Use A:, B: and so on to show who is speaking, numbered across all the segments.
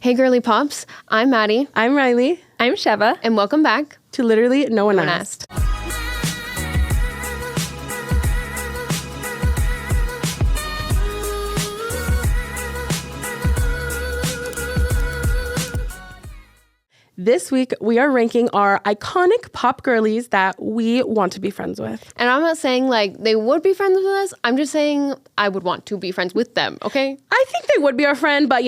A: Hey, Girly Pops. I'm Maddie.
B: I'm Riley.
C: I'm Sheva.
A: And welcome back
B: to Literally No One Asked. This week, we are ranking our iconic pop girlies that we want to be friends with.
A: And I'm not saying like they would be friends with us. I'm just saying I would want to be friends with them, okay?
B: I think they would be our friend, but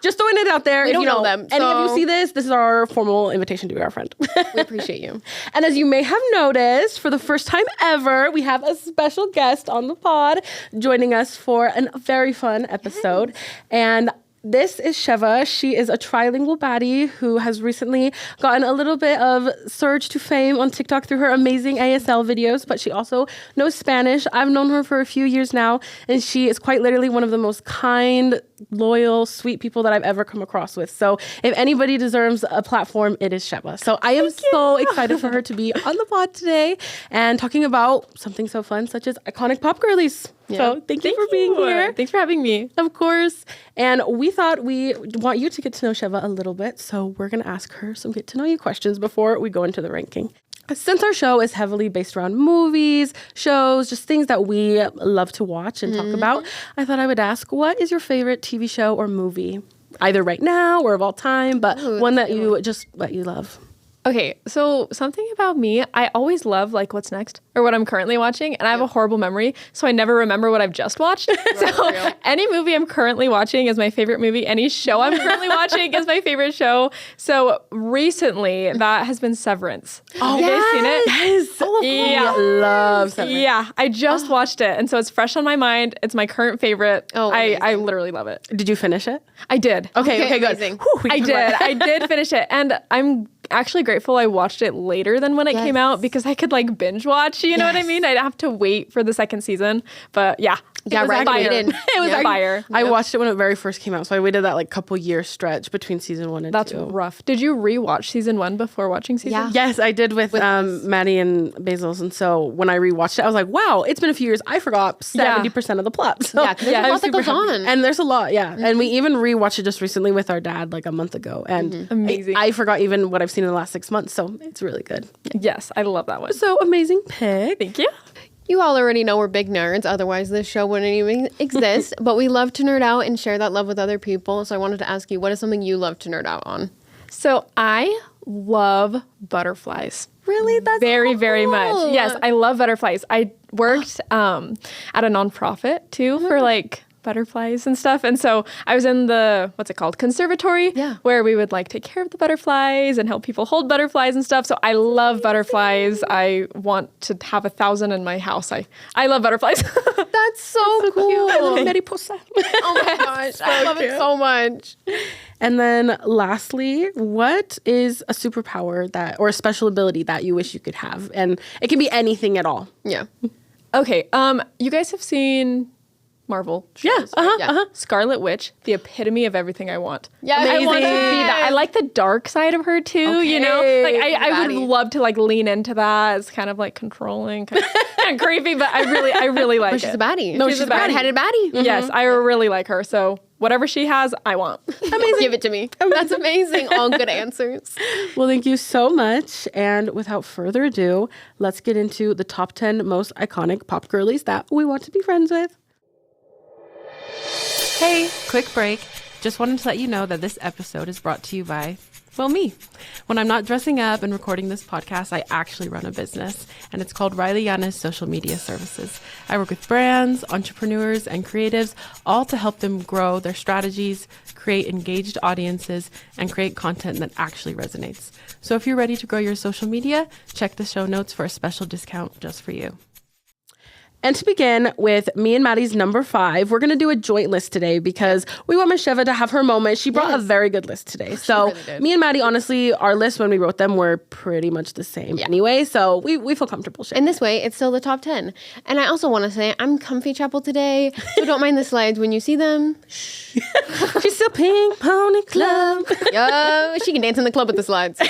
B: just throwing it out there.
A: We don't know them.
B: Any of you see this is our formal invitation to be our friend.
A: We appreciate you.
B: And as you may have noticed, for the first time ever, we have a special guest on the pod joining us for a very fun episode. And this is Sheva. She is a trilingual baddie who has recently gotten a little bit of surge to fame on TikTok through her amazing ASL videos, but she also knows Spanish. I've known her for a few years now, and she is quite literally one of the most kind, loyal, sweet people that I've ever come across with. So if anybody deserves a platform, it is Sheva. So I am so excited for her to be on the pod today and talking about something so fun such as iconic pop girlies. Yeah. So thank you for being here.
C: Thanks for having me.
B: Of course. And we thought we want you to get to know Sheva a little bit. So we're going to ask her some get to know you questions before we go into the ranking. Since our show is heavily based around movies, shows, just things that we love to watch and talk about, I thought I would ask, what is your favorite TV show or movie? Either right now or of all time, but one that you love.
C: Okay, so something about me, I always love like what's next or what I'm currently watching, and I have a horrible memory, so I never remember what I've just watched. So any movie I'm currently watching is my favorite movie. Any show I'm currently watching is my favorite show. So recently, that has been Severance.
B: Oh,
C: have you guys seen it?
B: Yes. Oh,
C: yeah.
B: Love Severance.
C: Yeah, I just watched it, and so it's fresh on my mind. It's my current favorite.
A: Oh,
C: I literally love it.
B: Did you finish it?
C: I did.
B: Okay, good.
A: Whew,
C: I did finish it, and I'm actually grateful I watched it later than when it came out because I could like binge watch, you know what I mean? I'd have to wait for the second season, but yeah.
A: Yeah,
C: it was
A: right.
C: fire. It was fire.
B: I watched it when it very first came out, so I waited that like couple year stretch between season 1 and 2.
C: That's rough. Did you rewatch season 1 before watching season?
A: Yeah.
B: Yes, I did with Maddie and Basil's, and so when I rewatched it, I was like, wow, it's been a few years. I forgot 70% of the plot. So
A: yeah, there's a lot that goes on.
B: And there's a lot, and we even rewatched it just recently with our dad like a month ago, and
C: amazing.
B: I forgot even what I've seen in the last 6 months, so it's really good.
C: Yes, I love that one.
B: So amazing pick.
C: Thank you.
A: You all already know we're big nerds, otherwise this show wouldn't even exist. But we love to nerd out and share that love with other people. So I wanted to ask you, what is something you love to nerd out on?
C: So I love butterflies.
A: Really? That's
C: very,
A: so
C: very
A: cool.
C: much. Yes, I love butterflies. I worked at a nonprofit too for like butterflies and stuff. And so I was in the, what's it called? Conservatory, where we would like take care of the butterflies and help people hold butterflies and stuff. So I love butterflies. I want to have 1,000 in my house. I love butterflies.
A: That's so cool.
B: I love mariposa.
A: Oh my gosh, I love it so much.
B: And then lastly, what is a superpower that, or a special ability that you wish you could have? And it can be anything at all.
A: Yeah.
C: Okay. You guys have seen Marvel shows. Scarlet Witch, the epitome of everything I want.
A: Yeah,
C: I want to be that. I like the dark side of her too, you know? Like I would love to like lean into that. It's kind of like controlling, kind of creepy, but I really like it.
A: She's a baddie.
C: No, she's a
A: red-headed baddie.
C: Mm-hmm. Yes, I really like her. So whatever she has, I want.
A: Amazing. Give it to me. That's amazing. All good answers.
B: Well, thank you so much. And without further ado, let's get into the top 10 most iconic pop girlies that we want to be friends with. Hey, quick break. Just wanted to let you know that this episode is brought to you by, well, me. When I'm not dressing up and recording this podcast, I actually run a business, and it's called Riley Yana's Social Media Services. I work with brands, entrepreneurs, and creatives, all to help them grow their strategies, create engaged audiences, and create content that actually resonates. So if you're ready to grow your social media, check the show notes for a special discount just for you. And to begin with me and Maddie's number 5, we're going to do a joint list today because we want Miss Sheva to have her moment. She brought a very good list today. So really me and Maddie, honestly, our lists when we wrote them were pretty much the same anyway. So we feel comfortable sharing.
A: And this way, it's still the top 10. And I also want to say I'm comfy chapel today. So don't mind the slides when you see them. Shh.
B: She's still Pink Pony Club.
A: Yo, she can dance in the club with the slides.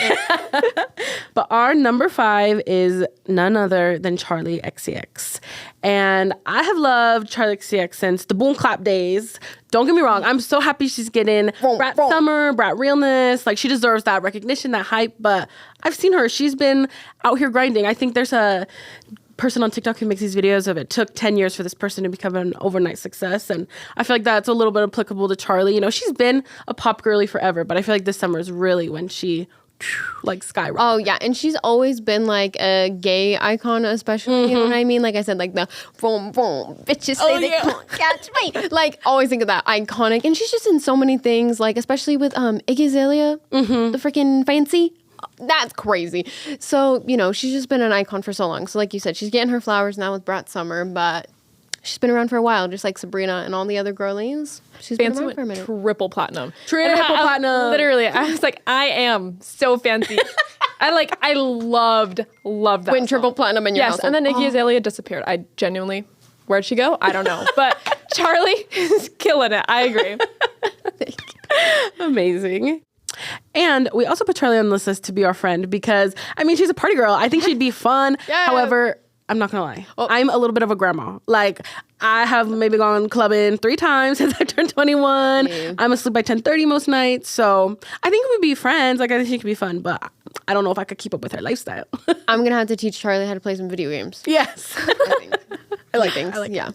D: But our number 5 is none other than Charlie XCX. And I have loved Charlie XCX since the Boom Clap days. Don't get me wrong. I'm so happy she's getting Brat Summer, Brat Realness. Like, she deserves that recognition, that hype. But I've seen her. She's been out here grinding. I think there's a person on TikTok who makes these videos of it took 10 years for this person to become an overnight success. And I feel like that's a little bit applicable to Charlie. You know, she's been a pop girly forever, but I feel like this summer is really when she like skyrocketed.
A: Oh yeah, and she's always been like a gay icon, especially. You know what I mean? Like I said, like the boom boom bitches say they can't catch me. Like always think of that iconic, and she's just in so many things. Like especially with Iggy Azalea, the freaking fancy. That's crazy. So you know she's just been an icon for so long. So like you said, she's getting her flowers now with Brat Summer, but she's been around for a while, just like Sabrina and all the other girlies. She's been around for a minute.
C: Triple platinum.
D: Literally,
C: I was like, I am so fancy. I loved that.
A: Win triple platinum in your
C: Yes,
A: household.
C: and then Nicki Azalea disappeared. I genuinely, where'd she go? I don't know. But Charlie is killing it. I agree.
D: Amazing. And we also put Charlie on this list to be our friend because, I mean, she's a party girl. I think she'd be fun.
A: Yeah.
D: However, I'm not gonna lie. I'm a little bit of a grandma. Like, I have maybe gone clubbing 3 times since I turned 21. I'm asleep by 10:30 most nights. So I think we'd be friends. Like, I think she could be fun, but I don't know if I could keep up with her lifestyle.
A: I'm gonna have to teach Charlie how to play some video games.
D: Yes.
A: I think. I like things. Yeah.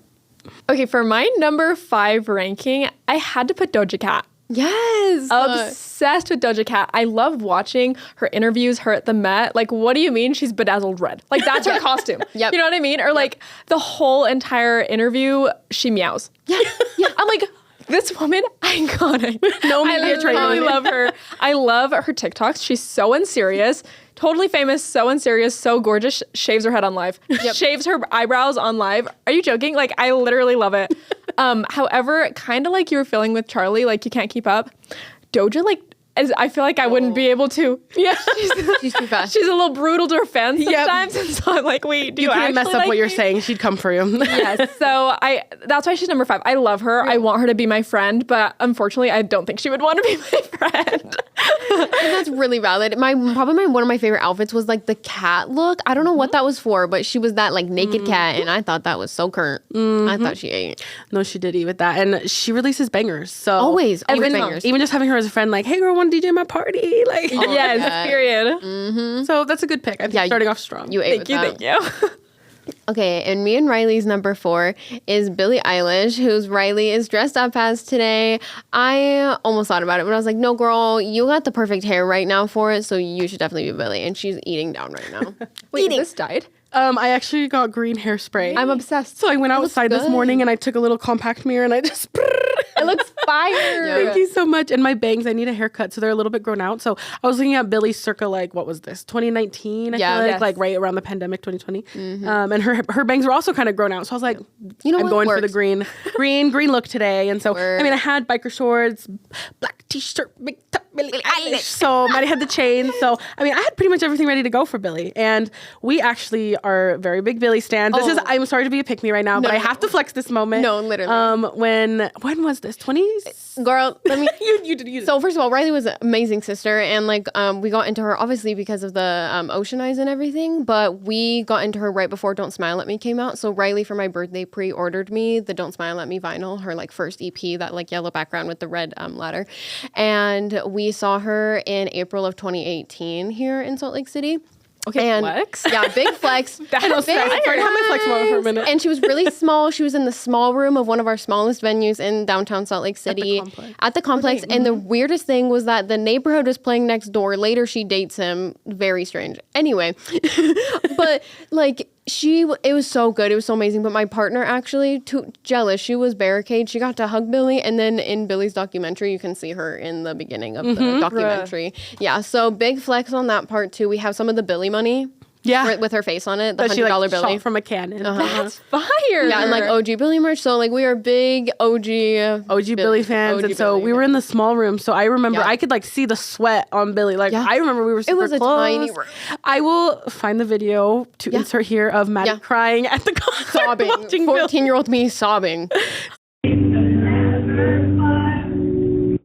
C: Okay, for my number 5 ranking, I had to put Doja Cat.
A: Yes.
C: Obsessed with Doja Cat. I love watching her interviews, her at the Met. Like, what do you mean she's bedazzled red? Like, that's her costume.
A: Yep.
C: You know what I mean? Or like the whole entire interview, she meows.
A: Yeah.
C: I'm like, this woman, iconic.
D: No media training.
C: I love her. I love her TikToks. She's so unserious. Totally famous, so unserious, so gorgeous. Shaves her head on live. Shaves her eyebrows on live. Are you joking? Like, I literally love it. However, kind of like you were feeling with Charlie, like you can't keep up. Doja, like, I feel like I wouldn't be able to. Yeah.
A: She's too fast.
C: She's a little brutal to her fans sometimes. And so I'm like, wait, do you
D: can't mess
C: actually
D: up
C: like
D: what you're
C: me?
D: saying. She'd come for you.
C: Yes. So that's why she's number 5. I love her. I want her to be my friend, but unfortunately, I don't think she would want to be my friend.
A: And that's really valid. Probably one of my favorite outfits was like the cat look. I don't know what that was for, but she was that like naked cat, and I thought that was so current. I thought she ate.
D: No, she did eat with that. And she releases bangers. So
A: Always
D: even just having her as a friend, like, hey girl, want to DJ my party? Like,
C: Yes,
A: God.
C: period.
D: So that's a good pick. I think starting off strong.
A: You ate
C: Thank you.
A: Okay, and me and Riley's number 4 is Billie Eilish, who's Riley is dressed up as today. I almost thought about it, but I was like, no, girl, you got the perfect hair right now for it, so you should definitely be Billie. And she's eating down right now.
C: Wait, is this dyed?
D: I actually got green hairspray.
C: I'm obsessed.
D: So I went outside this
A: good.
D: morning and I took a little compact mirror and I just...
C: It looks fire.
D: Thank you so much. And my bangs, I need a haircut, so they're a little bit grown out. So I was looking at Billie circa, like, what was this? 2019, I feel
C: yes.
D: like right around the pandemic, 2020. And her bangs were also kind of grown out. So I was like,
A: You know
D: I'm
A: what
D: going for
A: works?
D: the green look today. And so,
A: Word.
D: I mean, I had biker shorts, black t-shirt, big top, Billie Eilish. So Maddie had the chain. So, I mean, I had pretty much everything ready to go for Billie. And we actually are very big Billie stans. This is, I'm sorry to be a pick-me right now, but I have to flex this moment.
A: No, literally.
D: When was this? 20s?
A: Girl, let me...
D: You did.
A: So first of all, Riley was an amazing sister, and like we got into her obviously because of the Ocean Eyes and everything, but we got into her right before Don't Smile at Me came out. So Riley for my birthday pre-ordered me the Don't Smile at Me vinyl, her like first EP, that like yellow background with the red ladder, and we saw her in April of 2018 here in Salt Lake City.
C: Okay,
A: And
C: flex.
A: Yeah, big flex.
D: I know, sorry, I had my flex moment for a minute.
A: And she was really small. She was in the small room of one of our smallest venues in downtown Salt Lake City. At the complex. And the weirdest thing was that the neighborhood was playing next door. Later, she dates him. Very strange. Anyway, but like it was so good. It was so amazing. But my partner actually, too jealous. She was barricade. She got to hug Billie. And then in Billie's documentary, you can see her in the beginning of the documentary. Yeah. So big flex on that part too. We have some of the Billie money.
D: Yeah.
A: With her face on it, the
D: That she,
A: $100
D: like,
A: Billie.
D: shot from a cannon.
C: That's fire.
A: Yeah, and like OG Billie merch. So like we are big OG
D: Billie fans.
A: OG
D: And so
A: Billie
D: we were in the small room. So I remember
A: Yeah.
D: I could like see the sweat on Billie. Like
A: Yeah.
D: I remember we were super
A: was a
D: close.
A: tiny room.
D: I will find the video to insert here of Maddie
A: Yeah.
D: crying at the concert.
A: sobbing.
D: watching Billie.
A: 14-year-old me sobbing.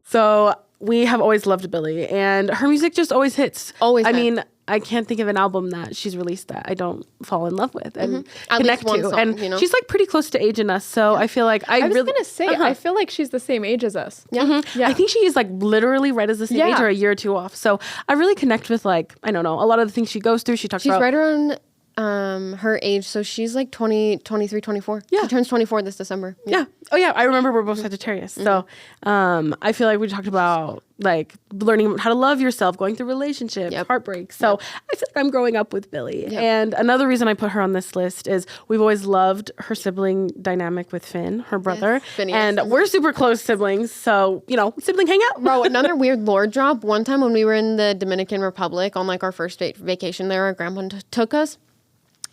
D: So we have always loved Billie, and her music just always hits.
A: Always
D: I
A: has.
D: mean, I can't think of an album that she's released that I don't fall in love with and
A: At
D: connect
A: least one
D: to.
A: song,
D: And
A: you know?
D: she's like pretty close to aging us, so I feel like
C: I was
D: really
C: gonna say, I feel like she's the same age as us.
A: Yeah.
C: Yeah.
D: I think she is like literally right as the same age or a year or two off. So I really connect with like, I don't know, a lot of the things she goes through. She talks
A: She's
D: about
A: right around her age, so she's like 20, 23, 24.
D: Yeah.
A: She turns 24 this December.
D: Yeah. Oh yeah. I remember we're both Sagittarius. So I feel like we talked about like learning how to love yourself, going through relationships, heartbreak. So I feel like I'm growing up with Billie. And another reason I put her on this list is we've always loved her sibling dynamic with Finn, her brother.
A: Phineas.
D: And we're super close siblings. So, you know, sibling hangout.
A: Bro, another weird lore drop. One time when we were in the Dominican Republic on like our first vacation there, our grandpa took us.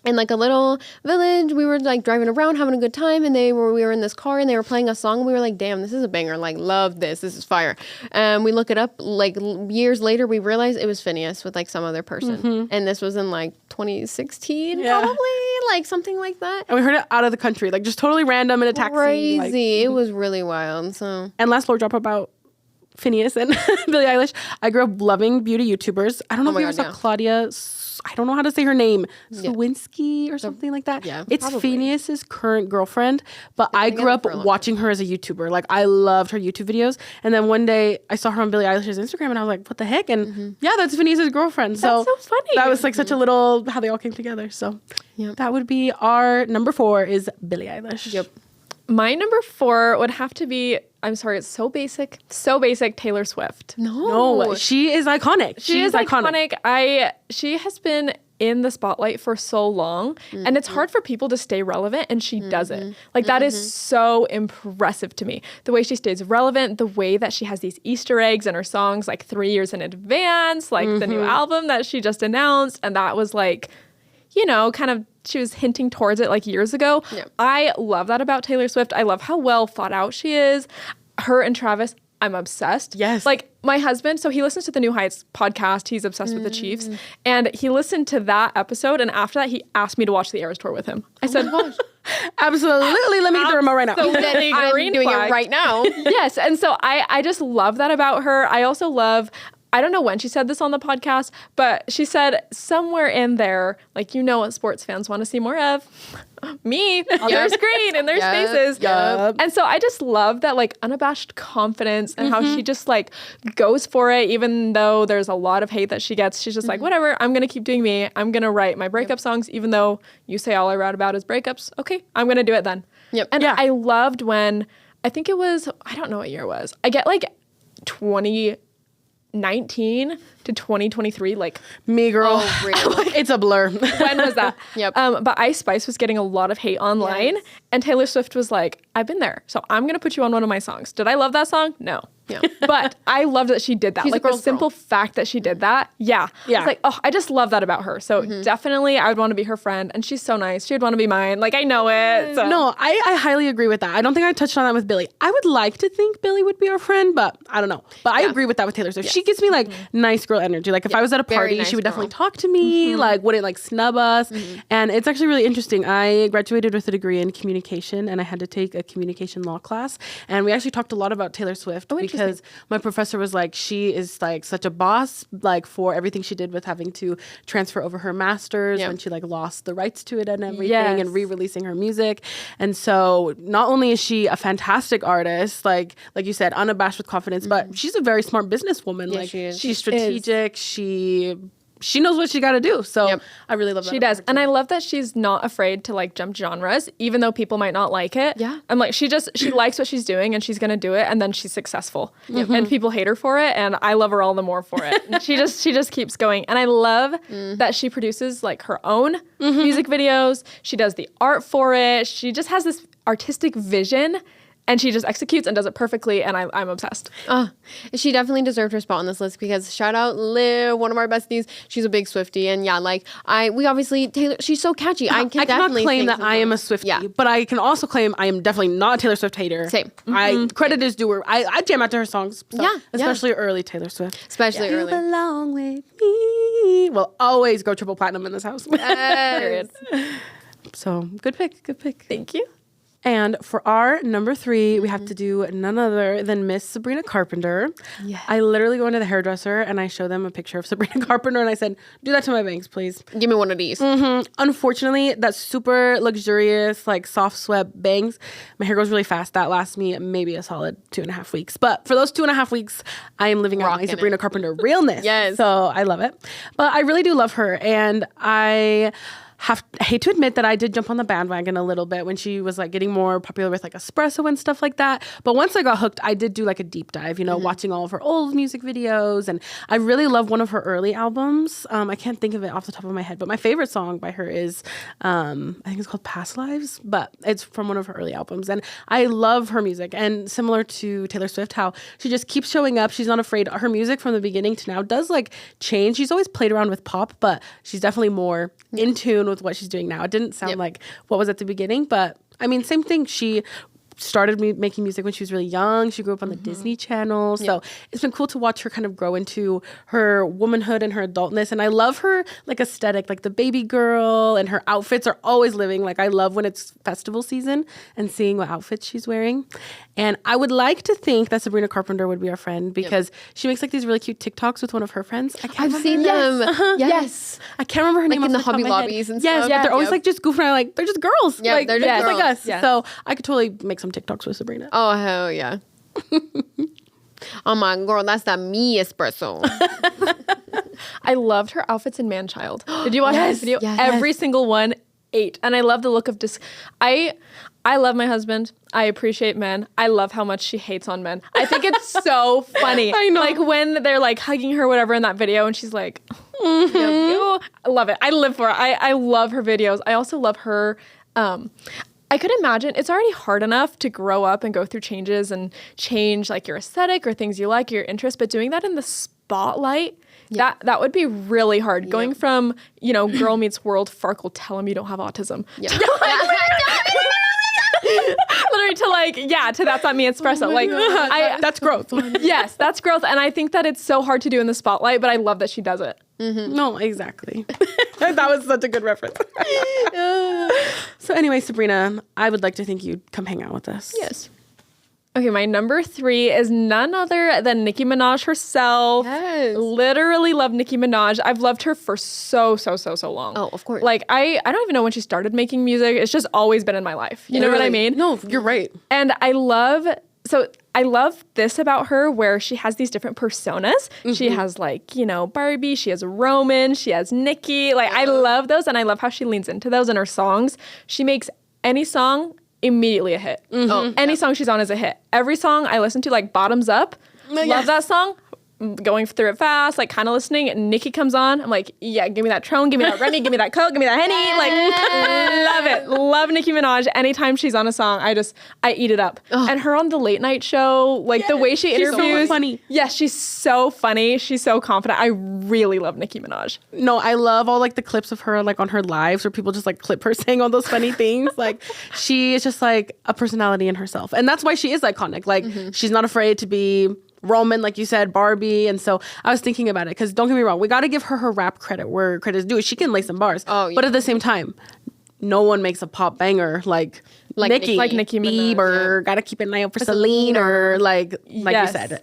A: In like a little village, we were like driving around, having a good time, and we were in this car, and they were playing a song. And we were like, "Damn, this is a banger! Like, love this. This is fire." We look it up. Like years later, we realized it was Phineas with like some other person, and this was in like 2016, probably like something like that.
D: And we heard it out of the country, like just totally random in a taxi.
A: Crazy!
D: Like,
A: It was really wild. So
D: and last lore drop about Phineas and Billie Eilish. I grew up loving beauty YouTubers. I don't know if you ever saw Claudia. I don't know how to say her name, Sawinski or something like that.
A: Yeah,
D: it's
A: probably.
D: Phineas's current girlfriend, but I grew up watching her as a YouTuber. Like I loved her YouTube videos, and then one day I saw her on Billie Eilish's Instagram, and I was like, "What the heck?" And yeah, that's Phineas's girlfriend.
C: That's so funny.
D: That was like such a little how they all came together. So that would be our number 4 is Billie Eilish.
A: Yep.
C: My number 4 would have to be, I'm sorry, it's so basic, Taylor Swift.
D: No, she is iconic.
C: She is iconic. She has been in the spotlight for so long, and it's hard for people to stay relevant, and she does it. Like that is so impressive to me. The way she stays relevant, the way that she has these Easter eggs in her songs like 3 years in advance, like the new album that she just announced, and that was like, you know, kind of she was hinting towards it like years ago.
A: Yep.
C: I love that about Taylor Swift. I love how well thought out she is. Her and Travis, I'm obsessed.
D: Yes.
C: Like my husband, so he listens to the New Heights podcast. He's obsessed with the Chiefs. And he listened to that episode. And after that, he asked me to watch the Eras tour with him. I said,
D: absolutely. Let me get the remote right now.
C: So
A: I'm doing it right now.
C: Yes. And so I just love that about her. I also love, I don't know when she said this on the podcast, but she said somewhere in there, like, you know what sports fans want to see more of? Me on their screen in their spaces.
D: Yep.
C: And so I just love that like unabashed confidence and how she just like goes for it, even though there's a lot of hate that she gets. She's just like, whatever, I'm going to keep doing me. I'm going to write my breakup songs, even though you say all I write about is breakups. Okay, I'm going to do it then.
A: Yep.
C: And I loved when, I think it was, I don't know what year it was. I get like 2019 to 2023, like
D: Me Girl.
A: Oh, really?
D: It's a blur.
C: when was that?
A: Yep.
C: But Ice Spice was getting a lot of hate online, and Taylor Swift was like, I've been there, so I'm gonna put you on one of my songs. Did I love that song? No.
A: Yeah.
C: But I loved that she did that.
A: She's a
C: like the
A: girl's
C: simple fact that she did that. Yeah.
D: Yeah.
C: It's like, oh, I just love that about her. So definitely I would want to be her friend. And she's so nice. She would want to be mine. Like I know it. So.
D: No, I highly agree with that. I don't think I touched on that with Billie. I would like to think Billie would be our friend, but I don't know. But I agree with that with Taylor Swift. She gives me like nice girl energy. Like if I was at a party,
A: nice
D: she would
A: girl.
D: definitely talk to me, like wouldn't like snub us. And it's actually really interesting. I graduated with a degree in communication and I had to take a communication law class. And we actually talked a lot about Taylor Swift because my professor was like, she is like such a boss, like for everything she did with having to transfer over her master's when she like lost the rights to it and everything and re-releasing her music. And so not only is she a fantastic artist, like you said, unabashed with confidence, but she's a very smart businesswoman. Like
A: she is.
D: she's strategic. She knows what she got to do. So I really love that.
C: She does. And I love that she's not afraid to like jump genres, even though people might not like it.
A: Yeah.
C: I'm like, she likes what she's doing and she's going to do it. And then she's successful and people hate her for it. And I love her all the more for it. And she just keeps going. And I love that she produces like her own music videos. She does the art for it. She just has this artistic vision. And she just executes and does it perfectly, and I'm obsessed.
A: She definitely deserved her spot on this list because shout out Liv, one of our besties. She's a big Swiftie, and we obviously Taylor. She's so catchy. I
D: cannot claim that I am a Swiftie, but I can also claim I am definitely not a Taylor Swift hater.
A: Same.
D: Credit is due her. I jam out to her songs. So, especially early Taylor Swift.
A: Especially early.
D: You belong with me. We'll always go triple platinum in this house.
C: Period.
D: So good pick.
C: Thank you.
D: And for our number 3, we have to do none other than Miss Sabrina Carpenter.
A: Yes.
D: I literally go into the hairdresser and I show them a picture of Sabrina Carpenter and I said, do that to my bangs, please.
A: Give me one of these.
D: Unfortunately, that super luxurious, like soft swept bangs, my hair grows really fast. That lasts me maybe a solid 2.5 weeks. But for those 2.5 weeks, I am living out my Sabrina Carpenter realness.
A: Yes.
D: So I love it. But I really do love her. And I hate to admit that I did jump on the bandwagon a little bit when she was like getting more popular with like espresso and stuff like that. But once I got hooked, I did do like a deep dive, watching all of her old music videos. And I really love one of her early albums. I can't think of it off the top of my head, but my favorite song by her is, I think it's called Past Lives, but it's from one of her early albums. And I love her music. And similar to Taylor Swift, how she just keeps showing up. She's not afraid. Her music from the beginning to now does like change. She's always played around with pop, but she's definitely more in tune with what she's doing now. It didn't sound like what was at the beginning, but I mean, same thing. She started making music when she was really young. She grew up on the Disney Channel. So it's been cool to watch her kind of grow into her womanhood and her adultness. And I love her like aesthetic, like the baby girl, and her outfits are always living. Like I love when it's festival season and seeing what outfits she's wearing. And I would like to think that Sabrina Carpenter would be our friend because she makes like these really cute TikToks with one of her friends.
A: I've seen them. Yes.
D: I can't remember her name.
A: Like in the Hobby Lobbies and stuff.
D: Yes, but they're always like just goofing around. Like they're just girls.
A: Yeah,
D: like,
A: they're just
D: like
A: girls.
D: us.
C: Yeah.
D: So I could totally make some TikToks with Sabrina.
A: Oh, hell yeah. Oh my girl, that's the me espresso.
C: I loved her outfits in Man-Child. Did you watch this video?
A: Yes.
C: Every single one, 8. And I love the look of I love my husband. I appreciate men. I love how much she hates on men. I think it's so funny.
D: I know.
C: Like when they're like hugging her, whatever, in that video, and she's like, I love it. I live for it. I love her videos. I also love her. I could imagine it's already hard enough to grow up and go through changes and change like your aesthetic or things you like, your interests, but doing that in the spotlight, that would be really hard. Going from, Girl Meets World, Farkle, tell him you don't have autism.
A: Yeah.
C: Literally to That's Not Me Espresso. Like
D: That's growth.
C: Yes, that's growth. And I think that it's so hard to do in the spotlight, but I love that she does it.
D: No, exactly. That was such a good reference. So anyway, Sabrina, I would like to think you'd come hang out with us.
A: Yes.
C: Okay, my number 3 is none other than Nicki Minaj herself.
A: Yes.
C: Literally love Nicki Minaj. I've loved her for so long.
A: Oh, of course.
C: Like, I don't even know when she started making music. It's just always been in my life. You know what I mean?
D: No, you're right.
C: And I love this about her where she has these different personas. She has like, Barbie, she has Roman, she has Nicki. Like, I love those, and I love how she leans into those in her songs. She makes any song immediately a hit. Any song she's on is a hit. Every song I listen to, like Bottoms Up, love that song. Going through it fast, like kind of listening, and Nicki comes on. I'm like, yeah, give me that Tron, give me that Remy, give me that Coke, give me that Henny. Like, love it. Love Nicki Minaj. Anytime she's on a song, I eat it up. And her on the late night show, like the way she interviews.
D: She's so funny.
C: Yes, she's so funny. She's so confident. I really love Nicki Minaj.
D: No, I love all like the clips of her like on her lives where people just like clip her saying all those funny things. Like she is just like a personality in herself. And that's why she is iconic. Like she's not afraid to be Roman, like you said, Barbie. And so I was thinking about it because don't get me wrong, we got to give her rap credit where credit's due. She can lay some bars. Oh, yeah. But at the same time, no one makes a pop banger like Nicki.
C: Like Nicki Minaj.
D: Bieber, gotta keep an eye out for Celine or like you said.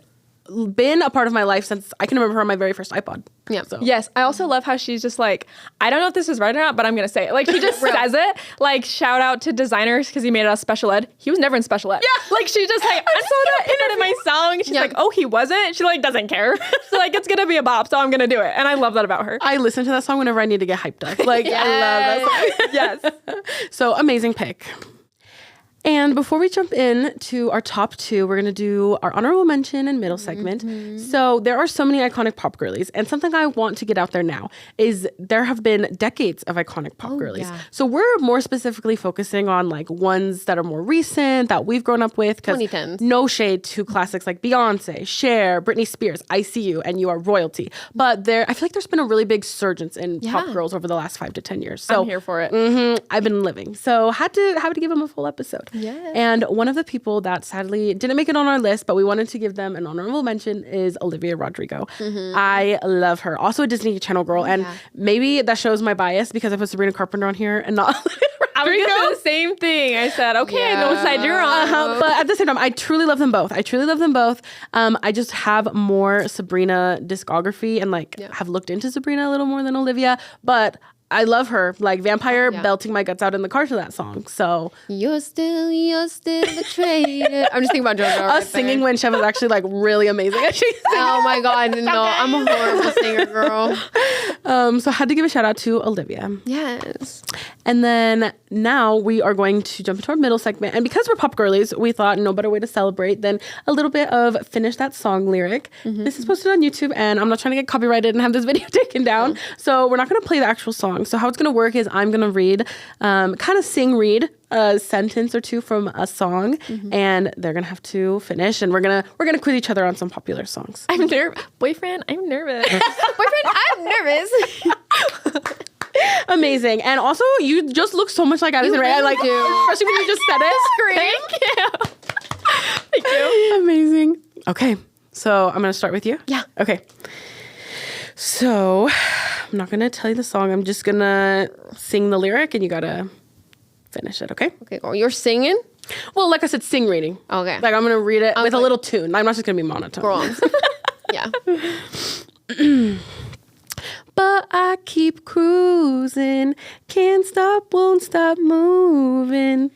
D: Been a part of my life since I can remember her on my very first iPod.
A: Yeah.
D: So.
C: Yes. I also love how she's just like, I don't know if this is right or not, but I'm going to say it. Like, she just says it. Like, shout out to designers because he made it out of special ed. He was never in special ed. Yeah. Like, she just like, I saw that put that in my song. She's like, oh, he wasn't? She like doesn't care. So like, it's going to be a bop, so I'm going to do it. And I love that about her.
D: I listen to that song whenever I need to get hyped up. Like, I love that song.
C: Yes.
D: So amazing pick. And before we jump in to our top 2, we're going to do our honorable mention and middle segment. So there are so many iconic pop girlies. And something I want to get out there now is there have been decades of iconic pop girlies. Yeah. So we're more specifically focusing on like ones that are more recent, that we've grown up with.
A: 2010s.
D: No shade to classics like Beyonce, Cher, Britney Spears, I See You, and You Are Royalty. But I feel like there's been a really big surgence in pop girls over the last 5 to 10 years. So
C: I'm here for it.
D: I've been living. So had to give them a full episode.
A: Yes.
D: And one of the people that sadly didn't make it on our list, but we wanted to give them an honorable mention is Olivia Rodrigo. I love her. Also a Disney Channel girl. And maybe that shows my bias because I put Sabrina Carpenter on here and not
C: I was gonna say the same thing. I said, okay, I know what side you're on.
D: But at the same time, I truly love them both. I just have more Sabrina discography and have looked into Sabrina a little more than Olivia, but I love her. Like Vampire belting my guts out in the car to that song. So
A: you're still betrayed. I'm just thinking about Doja.
D: Us singing when Sheva was actually like really amazing.
A: Oh my God, no, I'm a horrible singer, girl.
D: So I had to give a shout out to Olivia.
A: Yes.
D: And then now we are going to jump into our middle segment. And because we're pop girlies, we thought no better way to celebrate than a little bit of Finish That Song lyric. This is posted on YouTube, and I'm not trying to get copyrighted and have this video taken down. So we're not going to play the actual song. So how it's going to work is I'm going to read, read a sentence or two from a song, and they're going to have to finish, and we're going to quiz each other on some popular songs.
C: I'm nervous. Boyfriend, I'm nervous.
A: Boyfriend, I'm nervous.
D: Amazing. And also, you just look so much like Addison Rae.
A: Really do.
D: Especially when you just said it.
C: Thank you.
D: Amazing. Okay. So I'm going to start with you.
A: Yeah.
D: Okay. So I'm not going to tell you the song. I'm just going to sing the lyric, and you got to finish it. Okay?
A: Okay, girl. You're singing?
D: Well, like I said, sing reading.
A: Okay.
D: Like I'm going to read it with a little tune. I'm not just going to be monotone.
A: Girl. Yeah.
D: But I keep cruising, can't stop, won't stop moving.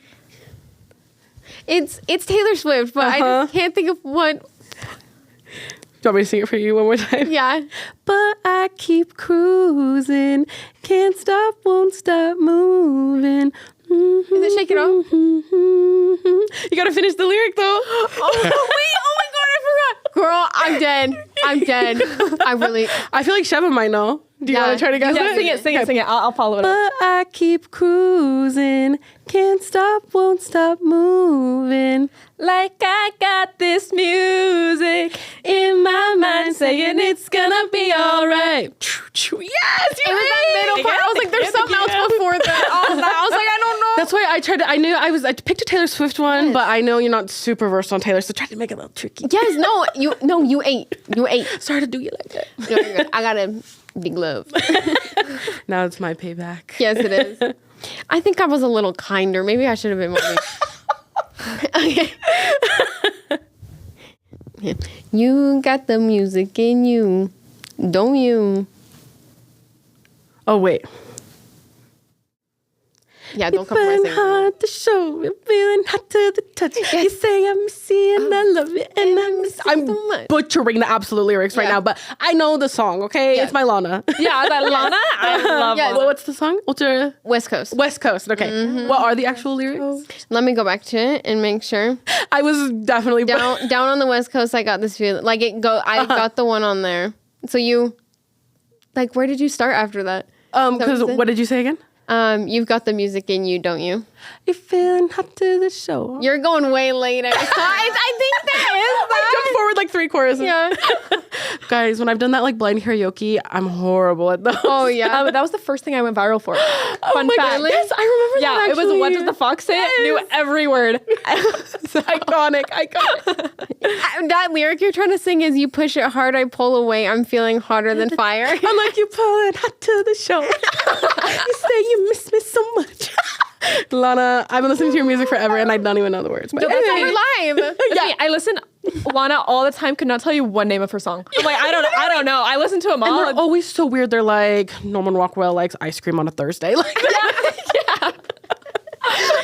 A: It's Taylor Swift, but I just can't think of what.
D: Do you want me to sing it for you one more time?
A: Yeah.
D: But I keep cruising, can't stop, won't stop moving.
A: Is it Shake It Off?
D: You gotta finish the lyric though.
A: Oh my God, I forgot. Girl, I'm dead.
D: I feel like Sheva might know. Do you want to try to guess it?
C: Sing it. I'll follow it up.
D: But I keep cruising, can't stop, won't stop moving.
C: Like I got this music in my mind saying it's gonna be alright.
D: Yes, you
A: It was that middle part. I was like, there's something else before that. I was like, I don't know.
D: That's why I picked a Taylor Swift one, but I know you're not super versed on Taylor, so try to make it a little tricky.
A: Yes, you ate.
D: Sorry to do you like that.
A: No, you're good. I got a big love.
D: Now it's my payback.
A: Yes, it is. I think I was a little kinder. Maybe I should have been more. Okay. You got the music in you, don't you?
D: Oh, wait.
A: Yeah, don't come
D: feeling
A: pressing.
D: hard to show, you're feeling hot to the touch.
A: Yes.
D: You say I'm missing, I love it, and I miss you
A: I'm
D: so much. Butchering the absolute lyrics right now, but I know the song, okay?
A: Yeah.
D: It's my Lana.
C: Yeah, that Lana, I love
A: Yes.
C: Lana.
D: What's the song?
A: West Coast.
D: West Coast, okay. What are the actual lyrics?
A: Let me go back to it and make sure.
D: I was definitely...
A: Down on the West Coast, I got this feeling. Like I got the one on there. So you, like, where did you start after that?
D: Because what did you say again?
A: You've got the music in you, don't you?
D: You're feeling hot to the show.
A: You're going way later. I think that is that.
D: I jumped forward like 3 choruses.
A: Yeah.
D: Guys, when I've done that like blind karaoke, I'm horrible at those.
A: Oh yeah.
C: That was the first thing I went viral for. Fun
D: my
C: fact.
D: God. Yes, I remember that.
C: Yeah, it was
D: actually.
C: What Does the Fox Say? Knew every word.
D: It's iconic.
A: That lyric you're trying to sing is you push it hard, I pull away, I'm feeling hotter than fire.
D: I'm like, you pulling hot to the show. You say you miss me so much. Lana, I've been listening to your music forever and I don't even know the words. But
A: That's
D: anyway.
A: live.
C: Yeah, I listen Lana all the time. Could not tell you one name of her song. I'm like, I don't know. I listen to them
D: And
C: all.
D: they're always so weird. They're like, Norman Rockwell likes ice cream on a Thursday. Like that.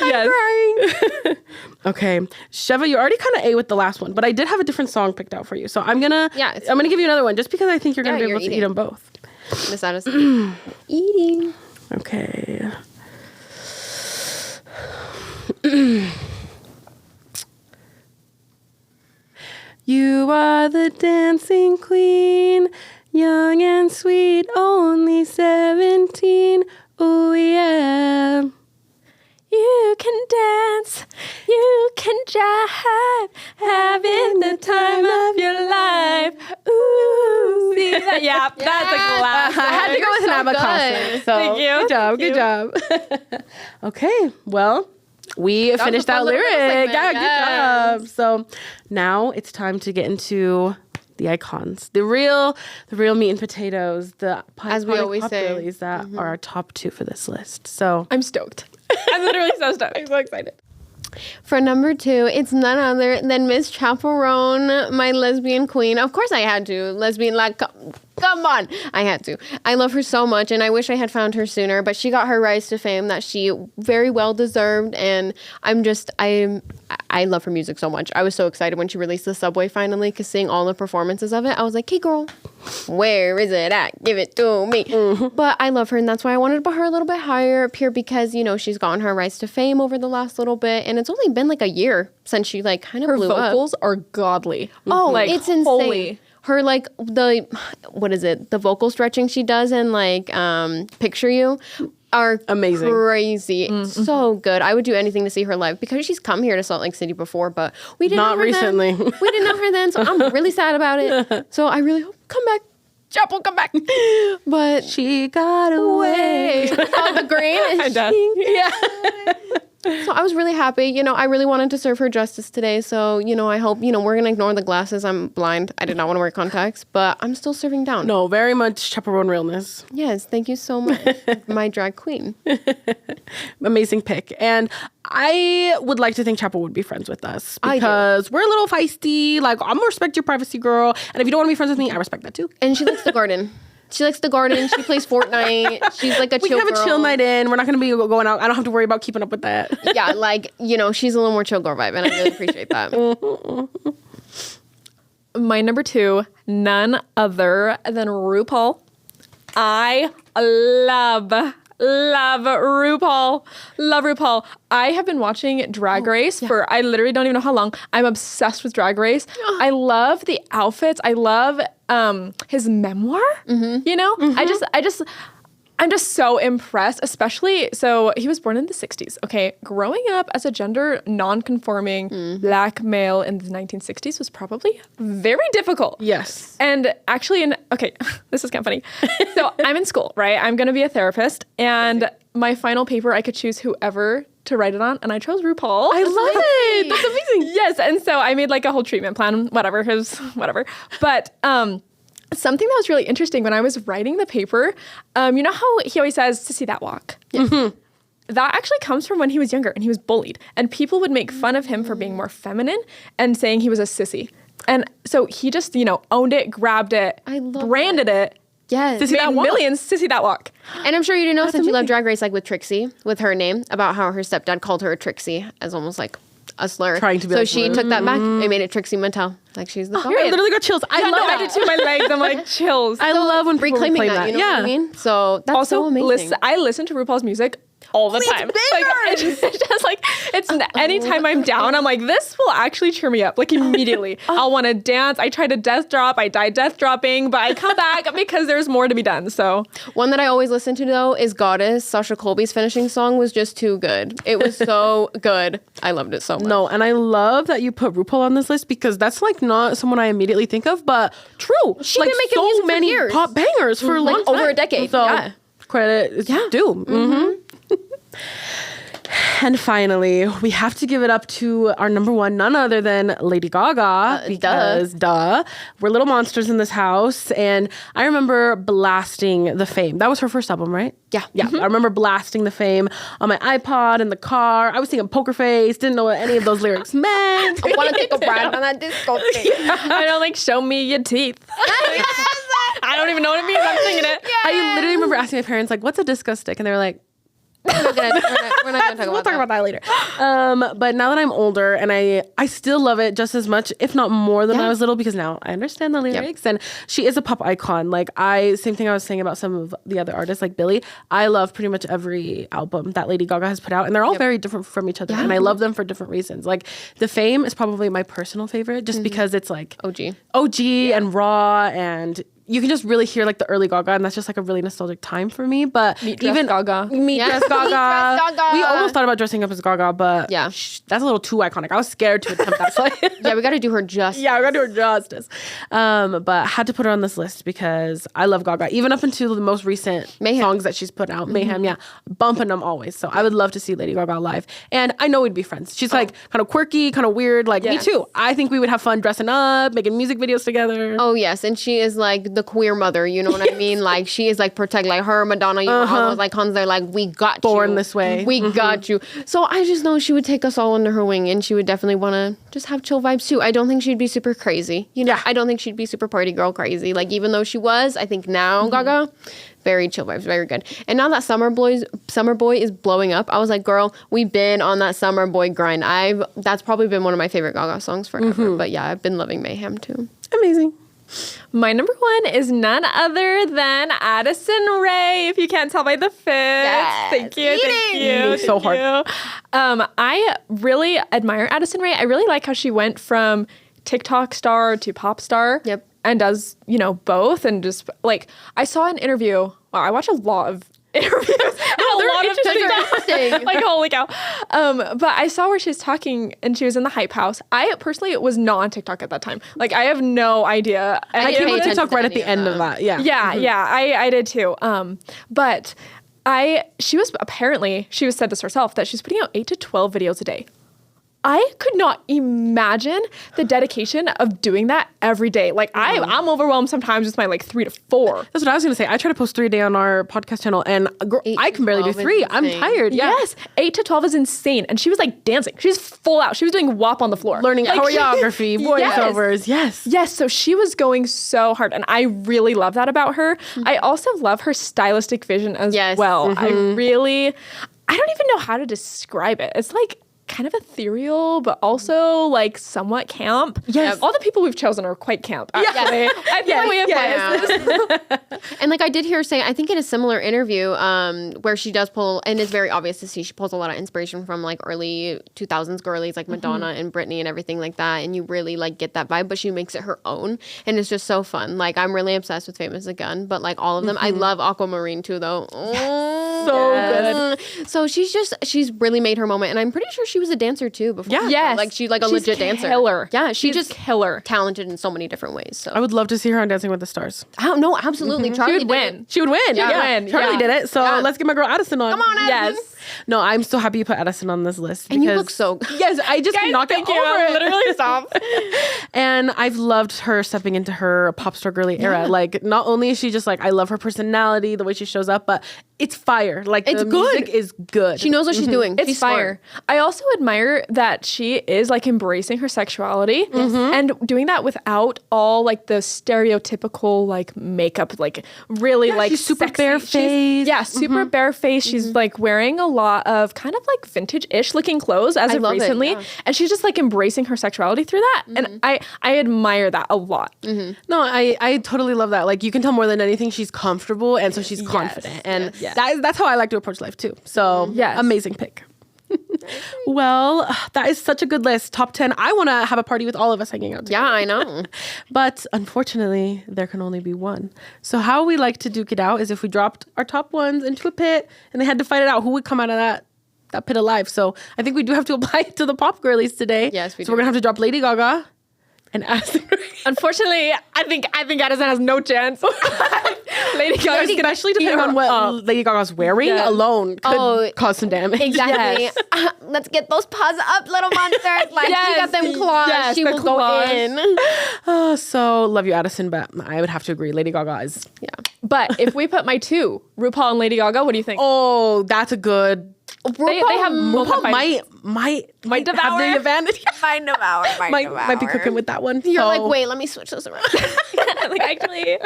C: Yes.
D: Okay. Sheva, you already kind of ate with the last one, but I did have a different song picked out for you. So I'm gonna give you another one just because I think you're gonna be able to eat them both.
A: Miss Addison. Eating.
D: Okay. You are the dancing queen, young and sweet, only 17. Ooh, yeah.
C: You can dance, you can jive, having the time of your life. Ooh, see that? Yeah, that's a classic.
D: I had to go with an ABBA concert. So
C: Thank you.
D: Good job. Okay, well, we finished that lyric. Yeah, good job. So now it's time to get into the icons, the real meat and potatoes, the
A: as we always say,
D: that are our top 2 for this list. So
C: I'm stoked. I'm literally so stoked.
D: I'm so excited.
A: For number 2, it's none other than Miss Chaperone, my lesbian queen. Of course I had to. Lesbian, like, come on. I had to. I love her so much, and I wish I had found her sooner, but she got her rise to fame that she very well deserved, and I love her music so much. I was so excited when she released The Subway finally, because seeing all the performances of it, I was like, hey, girl, where is it at? Give it to me. Mm-hmm. But I love her, and that's why I wanted to put her a little bit higher up here, because, you know, she's gotten her rise to fame over the last little bit, and it's only been like a year since she, like, kind of blew up.
C: Her vocals are godly.
A: Oh,
C: like,
A: it's insane.
C: holy.
A: Her, like, the vocal stretching she does in, like, Picture You are
D: amazing,
A: crazy. Mm-hmm. So good. I would do anything to see her live, because she's come here to Salt Lake City before, but we didn't know her
D: recently.
A: Then. We didn't know her then, so I'm really sad about it. So I really hope come back. Chapel, come back. But
D: she got away.
A: Oh, the green.
C: Yeah.
A: So I was really happy. You know, I really wanted to serve her justice today. So, you know, I hope, you know, we're going to ignore the glasses. I'm blind. I did not want to wear contacts, but I'm still serving down.
D: No, very much chaperone realness.
A: Yes, thank you so much. My drag queen.
D: Amazing pick. And I would like to think Chapel would be friends with us, because we're a little feisty. Like, I'm going to respect your privacy, girl. And if you don't want to be friends with me, I respect that too.
A: And she likes the garden. She likes the garden. She plays Fortnite. She's like a chill girl.
D: We can have a chill night in. We're not going to be going out. I don't have to worry about keeping up with that.
A: Yeah, like, you know, she's a little more chill girl vibe, and I really appreciate that.
C: My number 2, none other than RuPaul. I love RuPaul. Love RuPaul. I have been watching Drag Race for, I literally don't even know how long. I'm obsessed with Drag Race. I love the outfits. I love his memoir. Mm-hmm. You know? Mm-hmm. I'm just so impressed, especially, so he was born in the 60s, okay? Growing up as a gender non-conforming black male in the 1960s was probably very difficult.
D: Yes.
C: And actually, this is kind of funny. So I'm in school, right? I'm going to be a therapist, and my final paper, I could choose whoever to write it on, and I chose RuPaul.
D: I love it. That's amazing.
C: Yes, and so I made like a whole treatment plan, whatever. But, something that was really interesting when I was writing the paper, you know how he always says, "Sissy, that walk." Yeah. Mm-hmm. That actually comes from when he was younger and he was bullied. And people would make fun of him for being more feminine and saying he was a sissy. And so he just, you know, owned it, grabbed it, branded it.
A: Yes.
C: Sissy that walk. Millions, Sissy that walk.
A: And I'm sure you didn't know since you love Drag Race, like with Trixie, with her name, about how her stepdad called her a Trixie as almost like a slur.
D: Trying to be
A: so
D: like,
A: she took that back and made it Trixie Mattel. Like she's the
D: I literally got chills. I love that.
C: I did too. My legs. I'm like, chills.
D: I love when people
A: reclaiming
D: reclaim
A: that. You know what I mean? So that's
C: also,
A: so amazing.
C: I listen to RuPaul's music all the time. Like, it's just like, anytime I'm down, I'm like, this will actually cheer me up, like immediately. I'll want to dance. I try to death drop. I die death dropping, but I come back because there's more to be done. So
A: one that I always listen to though is Goddess. Sasha Colby's finishing song was just too good. It was so good. I loved it so much.
D: No, and I love that you put RuPaul on this list, because that's like not someone I immediately think of, but true.
A: She's
D: like
A: been making
D: so
A: music
D: many
A: for years.
D: pop bangers for like
A: over a decade.
D: So
A: yeah.
D: Credit is due. Mm-hmm. And finally, we have to give it up to our number 1, none other than Lady Gaga, because we're little monsters in this house. And I remember blasting The Fame. That was her first album, right?
A: Yeah.
D: I remember blasting The Fame on my iPod in the car. I was singing Poker Face, didn't know what any of those lyrics meant.
A: I want to take a ride on that disco thing.
C: I don't like, show me your teeth. I don't even know what it means. I'm singing it.
A: Yes.
D: I literally remember asking my parents, like, what's a disco stick? And they were like,
A: we're not gonna
D: we'll talk about that later. But now that I'm older, and I still love it just as much, if not more than when I was little, because now I understand the lyrics. And she is a pop icon. Like same thing I was saying about some of the other artists, like Billie. I love pretty much every album that Lady Gaga has put out, and they're all very different from each other. And I love them for different reasons. Like The Fame is probably my personal favorite, just because it's like OG and raw, and you can just really hear like the early Gaga, and that's just like a really nostalgic time for me. But
C: Meet Dress Gaga.
A: Dress Gaga.
D: We almost thought about dressing up as Gaga, but that's a little too iconic. I was scared to attempt that. So
A: we got to do her justice.
D: Yeah, we got to do her justice. But had to put her on this list because I love Gaga, even up until the most recent songs that she's put out. Mayhem, bumping them always. So I would love to see Lady Gaga live, and I know we'd be friends. She's like kind of quirky, kind of weird. Like me too. I think we would have fun dressing up, making music videos together.
A: Oh yes, and she is like the queer mother, you know what I mean? Like she is like protect, like her, Madonna, you know, all those icons. They're like, we got
D: Born
A: you.
D: this way.
A: We got you. So I just know she would take us all under her wing, and she would definitely want to just have chill vibes too. I don't think she'd be super crazy. You know, I don't think she'd be super party girl crazy. Like even though she was, I think now Gaga, very chill vibes, very good. And now that Summer Boy is blowing up, I was like, girl, we've been on that Summer Boy grind. That's probably been one of my favorite Gaga songs forever. But yeah, I've been loving Mayhem too.
D: Amazing.
C: My number one is none other than Addison Rae, if you can't tell by the fit.
A: Yes.
C: Thank you.
D: So hard.
C: I really admire Addison Rae. I really like how she went from TikTok star to pop star.
A: Yep.
C: And does, both. And just like, I saw an interview. Wow, I watch a lot of interviews.
A: They're interesting.
C: Like, holy cow. But I saw where she's talking and she was in the Hype House. I personally was not on TikTok at that time. Like, I have no idea.
D: I came on TikTok right at the end of that. Yeah.
C: Yeah, I did too. But she said this herself, that she's putting out 8 to 12 videos a day. I could not imagine the dedication of doing that every day. Like I'm overwhelmed sometimes with my 3 to 4.
D: That's what I was going to say. I try to post 3 a day on our podcast channel, and I can barely do 3. I'm tired. Yeah.
C: Yes, 8 to 12 is insane. And she was dancing. She's full out. She was doing WAP on the floor,
D: learning choreography, voiceovers. Yes.
C: So she was going so hard, and I really love that about her. I also love her stylistic vision as well. I don't even know how to describe it. It's kind of ethereal, but also somewhat camp.
D: Yes.
C: All the people we've chosen are quite camp, actually. I think we have biases.
A: And I did hear her say, I think in a similar interview, where she does pull, and it's very obvious to see, she pulls a lot of inspiration from early 2000s girlies like Madonna and Britney and everything like that. And you really get that vibe, but she makes it her own. And it's just so fun. I'm really obsessed with Famous Again, but all of them. I love Aquamarine too, though.
C: So good.
A: So she's really made her moment. And I'm pretty sure she was a dancer too before.
C: Yeah. Yes.
A: She's a legit dancer.
C: Killer.
A: Yeah. She's
C: just killer.
A: Talented in so many different ways. So
D: I would love to see her on Dancing with the Stars.
A: Oh, no, absolutely. Charlie
C: She would win.
D: She would win.
C: Yeah.
D: Charlie did it. So let's get my girl Addison on.
A: Come on, Addison.
C: Yes.
D: No, I'm so happy you put Addison on this list.
A: And you look so good.
D: Yes, I just cannot get over it.
C: Literally stop.
D: And I've loved her stepping into her pop star girly era. Not only is she just I love her personality, the way she shows up, but it's fire.
A: It's
D: the
A: good.
D: music is good.
A: She knows what she's doing.
C: It's
A: she's
C: fire.
A: smart.
C: I also admire that she is embracing her sexuality and doing that without all the stereotypical makeup, really
D: she's super
C: sexy.
D: barefaced.
C: Super barefaced. She's wearing a lot of kind of vintage-ish looking clothes as of recently, and she's just embracing her sexuality through that. And I admire that a lot.
D: No, I totally love that. You can tell more than anything she's comfortable, and so she's confident. And that's how I like to approach life too. So amazing pick. Well, that is such a good list. Top 10. I want to have a party with all of us hanging out together.
A: Yeah, I know.
D: But unfortunately, there can only be one. So how we like to duke it out is if we dropped our top ones into a pit and they had to fight it out, who would come out of that pit alive. So I think we do have to apply it to the pop girlies today.
A: Yes, we do.
D: So we're going to have to drop Lady Gaga and Addison Rae.
C: Unfortunately, I think Addison has no chance. Lady Gaga,
D: especially depending on what Lady Gaga's wearing alone, could cause some damage.
A: Exactly.
C: Yes.
A: Let's get those paws up, little monsters. She got them claws.
C: Yes,
A: she
C: the
A: will
C: claws.
A: go in.
D: So love you, Addison, but I would have to agree. Lady Gaga is.
A: Yeah.
C: But if we put my 2, RuPaul and Lady Gaga, what do you think?
D: Oh, that's a good.
C: They have
D: RuPaul might
C: devour.
D: have the advantage.
A: Might devour.
D: Might be cooking with that one.
A: You're
D: so.
A: wait, let me switch those around.
C: Actually.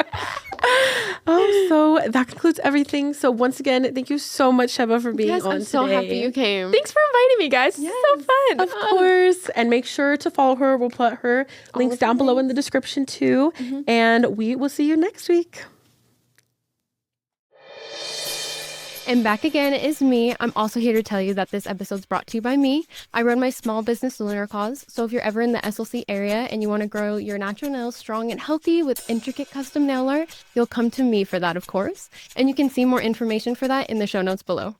D: So that concludes everything. So once again, thank you so much, Sheva, for being on
A: I'm
D: today.
A: so happy you came.
C: Thanks for inviting me, guys. Yes. So fun.
D: Of course. And make sure to follow her. We'll put her links down below in the description too. And we will see you next week.
A: And back again is me. I'm also here to tell you that this episode's brought to you by me. I run my small business lunar cause. So if you're ever in the SLC area and you want to grow your natural nails strong and healthy with intricate custom nail art, you'll come to me for that, of course. And you can see more information for that in the show notes below.